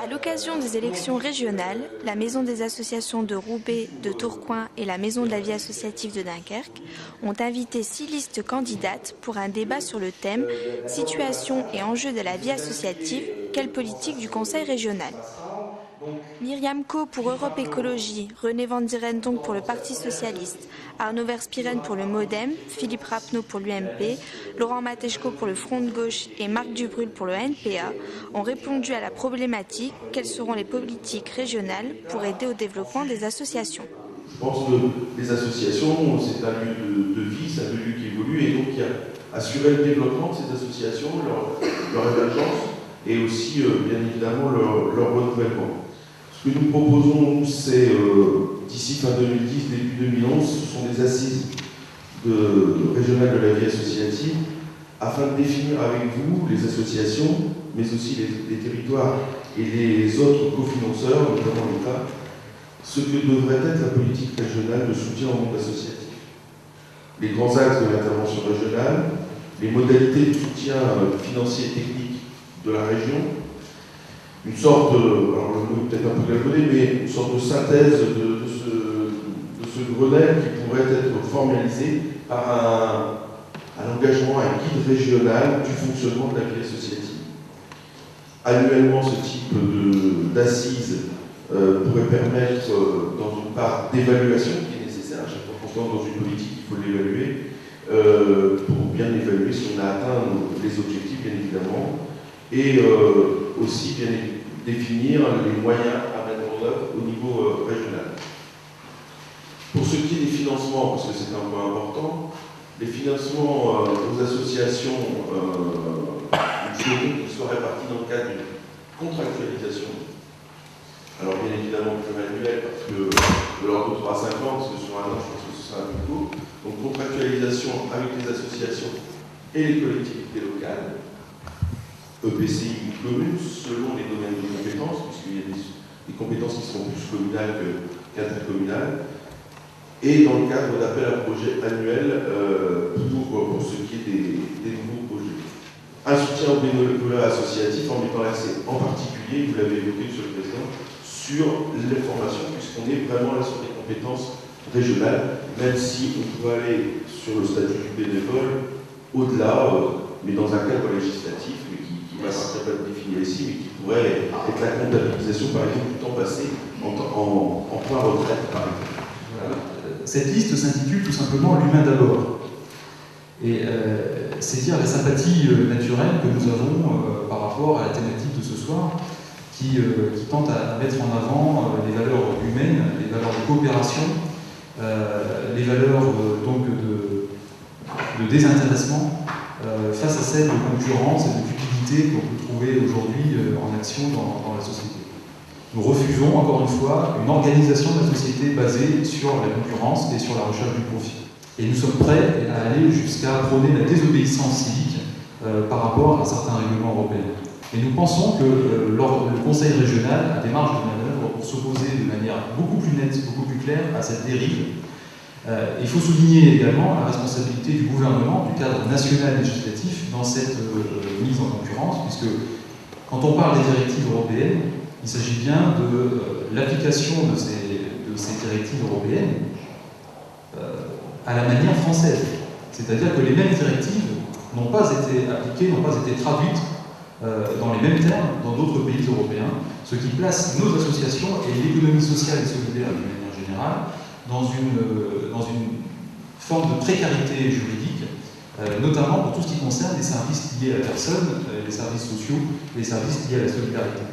À l'occasion des élections régionales, la Maison des associations de Roubaix, de Tourcoing et la Maison de la vie associative de Dunkerque ont invité 6 listes candidates pour un débat sur le thème « Situation et enjeux de la vie associative, quelle politique du Conseil régional ?» Myriam Co pour Europe Écologie, René Van Dieren donc pour le Parti Socialiste, Arnaud Verspieren pour le MoDem, Philippe Rappeneau pour l'UMP, Laurent Matejko pour le Front de Gauche et Marc Dubrul pour le NPA ont répondu à la problématique « Quelles seront les politiques régionales pour aider au développement des associations ?» Je pense que les associations, c'est un lieu de vie, c'est un lieu qui évolue, et donc il y a assurer le développement de ces associations, leur émergence, et aussi, bien évidemment, leur renouvellement. Ce que nous proposons, c'est, d'ici fin 2010, début 2011, ce sont des assises régionales de la vie associative, afin de définir avec vous, les associations, mais aussi les territoires et les autres cofinanceurs, notamment l'État, ce que devrait être la politique régionale de soutien au monde associatif. Les grands axes de l'intervention régionale, les modalités de soutien financier et technique de la région, une sorte, alors le mot est peut-être un peu galvaudé, mais une sorte de synthèse de ce Grenelle qui pourrait être formalisé par un engagement, un guide régional du fonctionnement de la vie associative. Annuellement, ce type d'assises pourrait permettre, dans une part d'évaluation qui est nécessaire, à chaque fois qu'on se lance dans une politique, il faut l'évaluer, pour bien évaluer si on a atteint les objectifs, bien évidemment, et aussi bien définir les moyens à mettre en œuvre au niveau régional. Pour ce qui est des financements, parce que c'est un point important, les financements aux associations qui soient répartis dans le cadre d'une contractualisation. Alors bien évidemment plus annuel parce que de l'ordre de 3 à 5 ans, parce que sur un an, je pense que ce sera un peu court. Donc contractualisation avec les associations et les collectivités locales, EPCI ou communes, selon les domaines de compétences, puisqu'il y a des compétences qui seront plus communales qu'intercommunales, et dans le cadre d'appels à projets annuels pour ce qui est des nouveaux projets. Un soutien au bénévolat associatif en mettant l'accès en particulier, vous l'avez évoqué, Monsieur le Président, sur les formations, puisqu'on est vraiment là sur des compétences régionales, même si on peut aller sur le statut du bénévole au-delà, mais dans un cadre législatif, mais qui ne va pas être défini ici, mais qui pourrait être la comptabilisation, par exemple, du temps passé en point retraite, par exemple. Voilà. Cette liste s'intitule tout simplement l'humain d'abord. Et c'est dire la sympathie naturelle que nous avons par rapport à la thématique de ce soir, qui tente à mettre en avant les valeurs humaines, les valeurs de coopération, les valeurs donc de désintéressement face à celles de concurrence et de cupidité qu'on peut trouver aujourd'hui en action dans la société. Nous refusons, encore une fois, une organisation de la société basée sur la concurrence et sur la recherche du profit. Et nous sommes prêts à aller jusqu'à prôner la désobéissance civique par rapport à certains règlements européens. Et nous pensons que le Conseil régional a des marges de manœuvre pour s'opposer de manière beaucoup plus nette, beaucoup plus claire à cette dérive. Il faut souligner également la responsabilité du gouvernement, du cadre national législatif dans cette mise en concurrence, puisque quand on parle des directives européennes, il s'agit bien de l'application de ces directives européennes à la manière française. C'est-à-dire que les mêmes directives n'ont pas été appliquées, n'ont pas été traduites dans les mêmes termes dans d'autres pays européens, ce qui place nos associations et l'économie sociale et solidaire d'une manière générale dans une forme de précarité juridique, notamment pour tout ce qui concerne les services liés à la personne, les services sociaux, les services liés à la solidarité.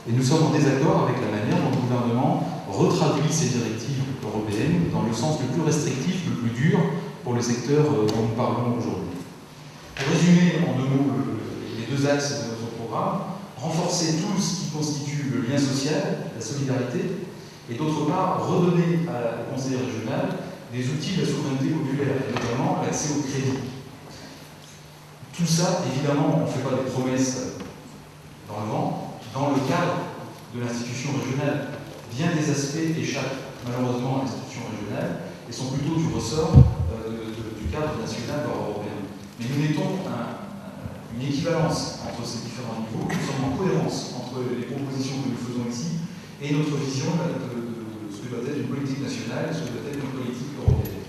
Et nous sommes en désaccord avec la manière dont le gouvernement retraduit ces directives européennes dans le sens le plus restrictif, le plus dur pour le secteur dont nous parlons aujourd'hui. Pour résumer en 2 mots les 2 axes de notre programme, renforcer tout ce qui constitue le lien social, la solidarité, et d'autre part, redonner au Conseil régional des outils de la souveraineté populaire, et notamment l'accès au crédit. Tout ça, évidemment, on ne fait pas des promesses dans le vent. Dans le cadre de l'institution régionale, bien des aspects échappent malheureusement à l'institution régionale et sont plutôt du ressort du cadre national voire européen. Mais nous mettons une équivalence entre ces différents niveaux, nous sommes en cohérence entre les propositions que nous faisons ici et notre vision de ce que doit être une politique nationale et ce que doit être une politique européenne.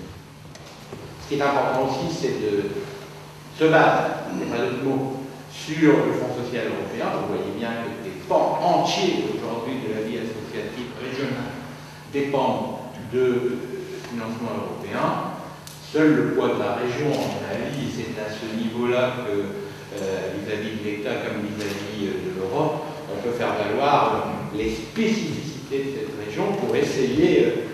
Ce qui est important aussi, c'est de se battre, il n'y a pas d'autre mot, sur le Fonds social européen. Vous voyez bien que des pans entiers aujourd'hui de la vie associative régionale dépendent de financement européen. Seul le poids de la région, à mon avis, c'est à ce niveau-là que vis-à-vis de l'État comme vis-à-vis de l'Europe, on peut faire valoir les spécificités de cette région pour essayer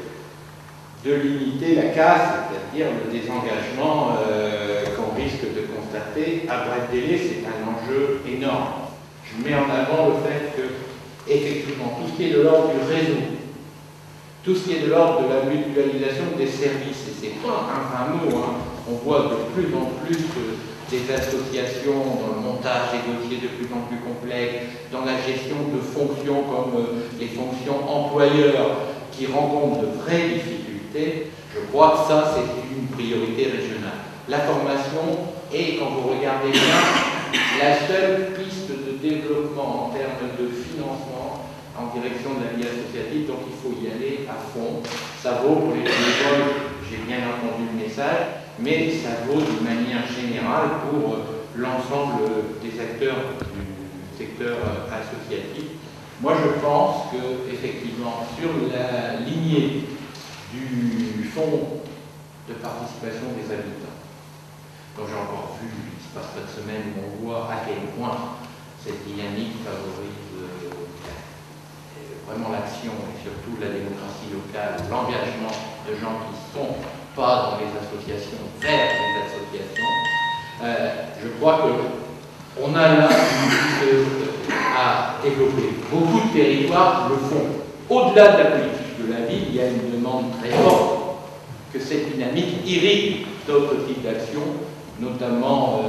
de limiter la casse, c'est-à-dire le désengagement qu'on risque de constater. À bref délai, c'est un enjeu énorme. Je mets en avant le fait que, effectivement, tout ce qui est de l'ordre du réseau, tout ce qui est de l'ordre de la mutualisation des services, et c'est pas un vain mot, hein. On voit de plus en plus des associations dans le montage des dossiers de plus en plus complexes, dans la gestion de fonctions comme les fonctions employeurs qui rencontrent de vraies difficultés. Je crois que ça, c'est une priorité régionale. La formation est, quand vous regardez bien, la seule piste de développement en termes de financement en direction de la vie associative, donc il faut y aller à fond. Ça vaut pour les bénévoles, j'ai bien entendu le message, mais ça vaut d'une manière générale pour l'ensemble des acteurs du secteur associatif. Moi, je pense que, effectivement, sur la lignée du fonds de participation des habitants, dont j'ai encore vu, il se passe cette semaine, où on voit à quel point cette dynamique favorise vraiment l'action et surtout la démocratie locale, l'engagement de gens qui ne sont pas dans les associations, vers les associations. Je crois qu'on a là une piste à développer. Beaucoup de territoires le font. Au-delà de la politique de la ville, il y a une demande très forte que cette dynamique irrigue d'autres types d'actions, notamment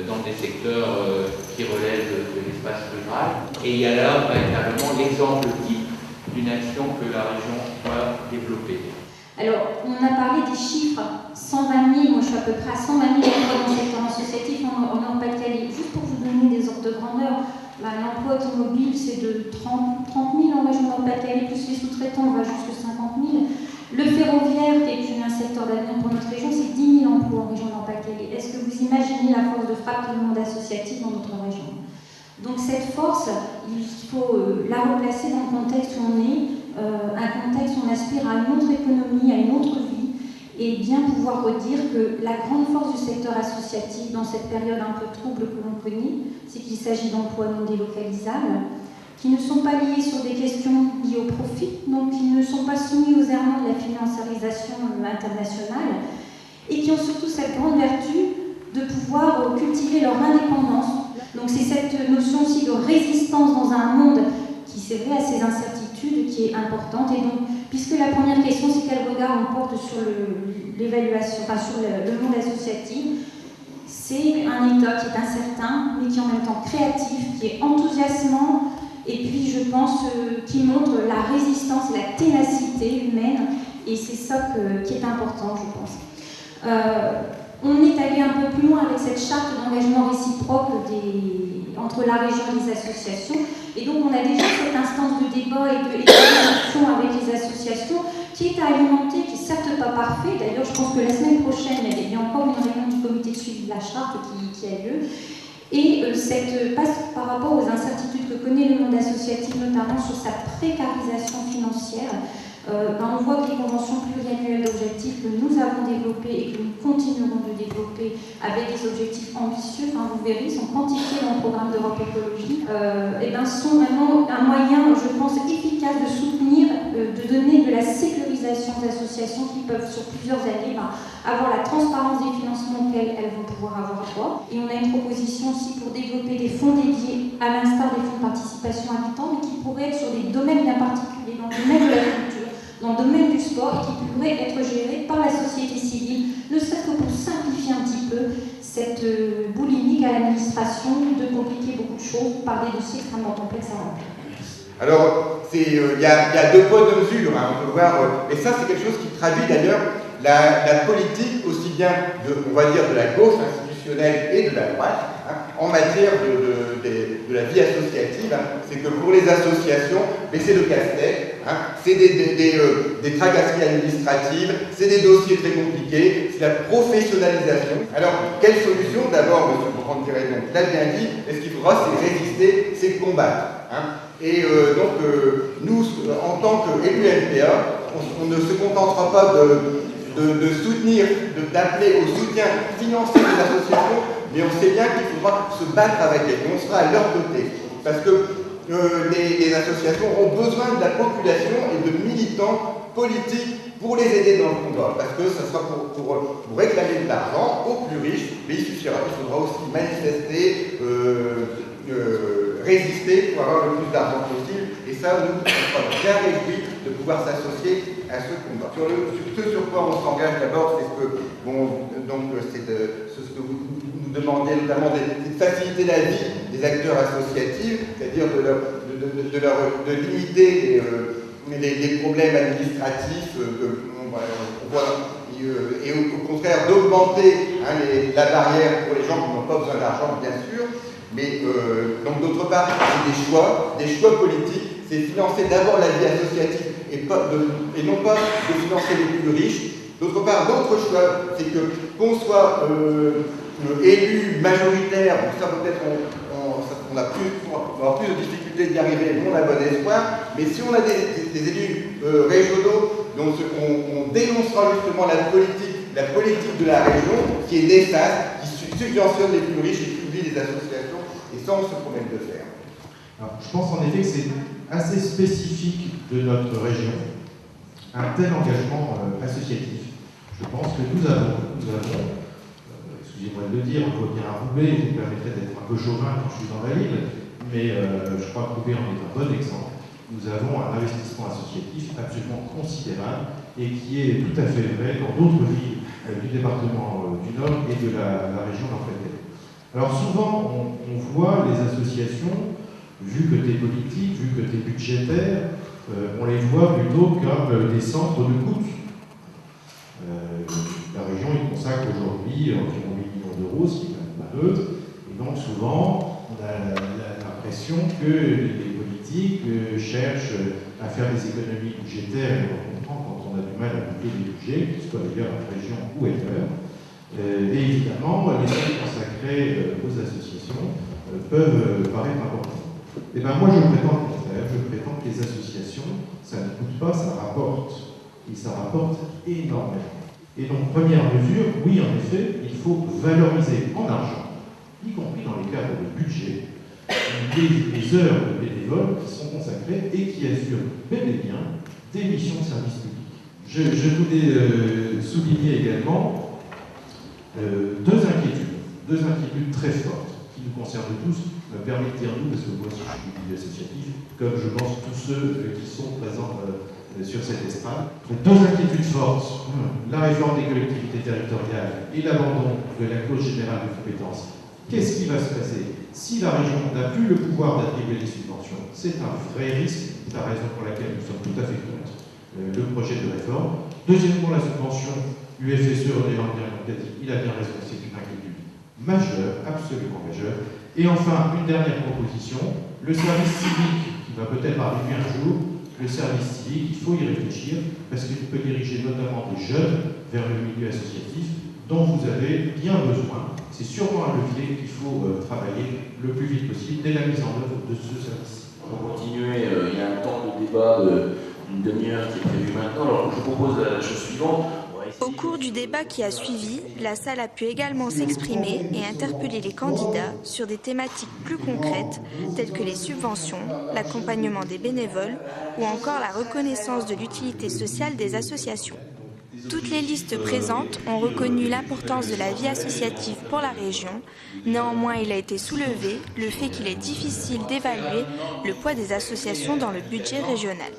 dans des secteurs qui relèvent de l'espace rural. Et il y a là véritablement l'exemple type d'une action que la région doit développer. Alors, on a parlé des chiffres, 120 000, moi je suis à peu près à 120 000 emplois dans le secteur associatif en Nord-Pas-de-Calais. Juste pour vous donner des ordres de grandeur, l'emploi automobile c'est de 30 000 en région Nord-Pas-de-Calais, plus les sous-traitants, on va jusqu'à 50 000. Le ferroviaire, qui est un secteur d'avenir pour notre région, c'est 10 000 emplois en région Nord-Pas-de-Calais. Est-ce que vous imaginez la force de frappe du monde associatif dans notre région? Donc cette force, il faut la replacer dans le contexte où on est, un contexte où on aspire à une autre économie, à une autre vie, et bien pouvoir redire que la grande force du secteur associatif dans cette période un peu trouble que l'on connaît, c'est qu'il s'agit d'emplois non délocalisables, qui ne sont pas liés sur des questions liées au profit, donc qui ne sont pas soumis aux errements de la financiarisation internationale, et qui ont surtout cette grande vertu de pouvoir cultiver leur indépendance. Donc c'est cette notion aussi de résistance dans un monde qui, c'est vrai, a ses incertitudes, qui est importante. Et donc, puisque la première question, c'est quel regard on porte sur l'évaluation, enfin sur le monde associatif, c'est un État qui est incertain, mais qui est en même temps créatif, qui est enthousiasmant, et puis je pense qui montre la résistance et la ténacité humaine, et c'est ça qui est important, je pense. On est allé un peu plus loin avec cette charte d'engagement réciproque entre la région et les associations. Et donc on a déjà cette instance de débat et de discussion avec les associations qui est à alimenter, qui n'est certes pas parfait. D'ailleurs, je pense que la semaine prochaine, il y a encore une réunion du comité de suivi de la charte qui a lieu. Et cette passe par rapport aux incertitudes que connaît le monde associatif, notamment sur sa précarisation financière. On voit que les conventions pluriannuelles d'objectifs que nous avons développées et que nous continuerons de développer avec des objectifs ambitieux, vous verrez, sont quantifiés dans le programme d'Europe Écologie, sont vraiment un moyen, je pense, efficace de soutenir, de donner de la sécurisation aux associations qui peuvent sur plusieurs années avoir la transparence des financements auxquels elles vont pouvoir avoir droit. Et on a une proposition aussi pour développer des fonds dédiés à l'instar des fonds de participation habitants, mais qui pourraient être sur des domaines bien particuliers, dans le domaine de la culture, dans le domaine du sport, et qui pourraient être gérés par la société civile, ne serait-ce que pour simplifier un petit peu cette boulimique à l'administration de compliquer beaucoup de choses par des dossiers extrêmement complexes à remplir. Alors, il y a deux poids, deux mesures, on peut voir, et ça c'est quelque chose qui traduit d'ailleurs la politique aussi bien de, on va dire, de la gauche institutionnelle et de la droite, en matière de la vie associative, c'est que pour les associations, c'est le casse-tête, c'est des tracasseries administratives, c'est des dossiers très compliqués, c'est la professionnalisation. Alors, quelle solution? D'abord, M. Brand-Thierry l'a bien dit, et ce qu'il faudra, c'est résister, c'est combattre. Et donc, nous, en tant qu'élus LPA, on ne se contentera pas de soutenir, d'appeler au soutien financier des associations, mais on sait bien qu'il faudra se battre avec elles. On sera à leur côté. Parce que les associations auront besoin de la population et de militants politiques pour les aider dans le combat. Parce que ça sera pour réclamer de l'argent aux plus riches, mais il faudra aussi manifester, résister pour avoir le plus d'argent possible. Et ça, nous, on sera bien réjouis de pouvoir s'associer à ce combat. Sur ce sur quoi on s'engage d'abord, c'est ce que vous nous demandez, notamment de faciliter la vie des acteurs associatifs, c'est-à-dire de limiter les problèmes administratifs et au contraire d'augmenter la barrière pour les gens qui n'ont pas besoin d'argent, bien sûr. Mais donc d'autre part, c'est des choix politiques, c'est financer d'abord la vie associative et non pas de financer les plus riches. D'autre part, d'autres choix, c'est qu'on soit élu majoritaire, donc ça peut-être on aura plus de difficultés d'y arriver, mais on a bon espoir. Mais si on a des élus régionaux, donc on dénoncera justement la politique de la région qui est néfaste, qui subventionne les plus riches et qui oublie les associations, et ça on se promet de le faire. Alors, je pense en effet que c'est assez spécifique de notre région, un tel engagement associatif. Je pense que nous avons excusez-moi de le dire, on voit bien à Roubaix, je me permettrai d'être un peu chauvin quand je suis dans la ville, mais je crois que Roubaix en est un bon exemple. Nous avons un investissement associatif absolument considérable et qui est tout à fait vrai dans d'autres villes du département du Nord et de la région d'Entre-Deux-Mers. Alors souvent, on voit les associations, vu côté politique, vu côté budgétaire, on les voit plutôt comme des centres de coûts. La région y consacre aujourd'hui environ 8 millions d'euros, ce qui est quand même pas neutre, et donc souvent on a l'impression que les politiques cherchent à faire des économies budgétaires, et on comprend quand on a du mal à boucler les budgets, que ce soit d'ailleurs en région ou ailleurs. Et évidemment, les sommes consacrées aux associations peuvent paraître importantes. Et bien moi je prétends le contraire, je prétends que les associations, ça ne coûte pas, ça rapporte. Et ça rapporte énormément. Et donc, première mesure, oui, en effet, il faut valoriser en argent, y compris dans les cadres de budget, les heures de bénévoles qui sont consacrées et qui assurent bel et bien des missions de service public. Je voulais souligner également deux inquiétudes très fortes qui nous concernent tous. Me permettez de dire nous, parce que moi aussi je suis du milieu associatif, comme je pense tous ceux qui sont présents sur cette estrade. Deux inquiétudes fortes, la réforme des collectivités territoriales et l'abandon de la clause générale de compétences. Qu'est-ce qui va se passer si la région n'a plus le pouvoir d'attribuer les subventions? C'est un vrai risque, c'est la raison pour laquelle nous sommes tout à fait contre le projet de réforme. Deuxièmement, la subvention UFSE des langues éducatives, il a bien raison, c'est une inquiétude majeure, absolument majeure. Et enfin, une dernière proposition, le service civique, qui va peut-être arriver un jour. Le service civique, il faut y réfléchir, parce qu'il peut diriger notamment des jeunes vers le milieu associatif dont vous avez bien besoin. C'est sûrement un levier qu'il faut travailler le plus vite possible dès la mise en œuvre de ce service. Pour continuer, il y a un temps de débat d'une demi-heure qui est prévu maintenant. Alors je vous propose la chose suivante. Au cours du débat qui a suivi, la salle a pu également s'exprimer et interpeller les candidats sur des thématiques plus concrètes telles que les subventions, l'accompagnement des bénévoles ou encore la reconnaissance de l'utilité sociale des associations. Toutes les listes présentes ont reconnu l'importance de la vie associative pour la région. Néanmoins, il a été soulevé le fait qu'il est difficile d'évaluer le poids des associations dans le budget régional.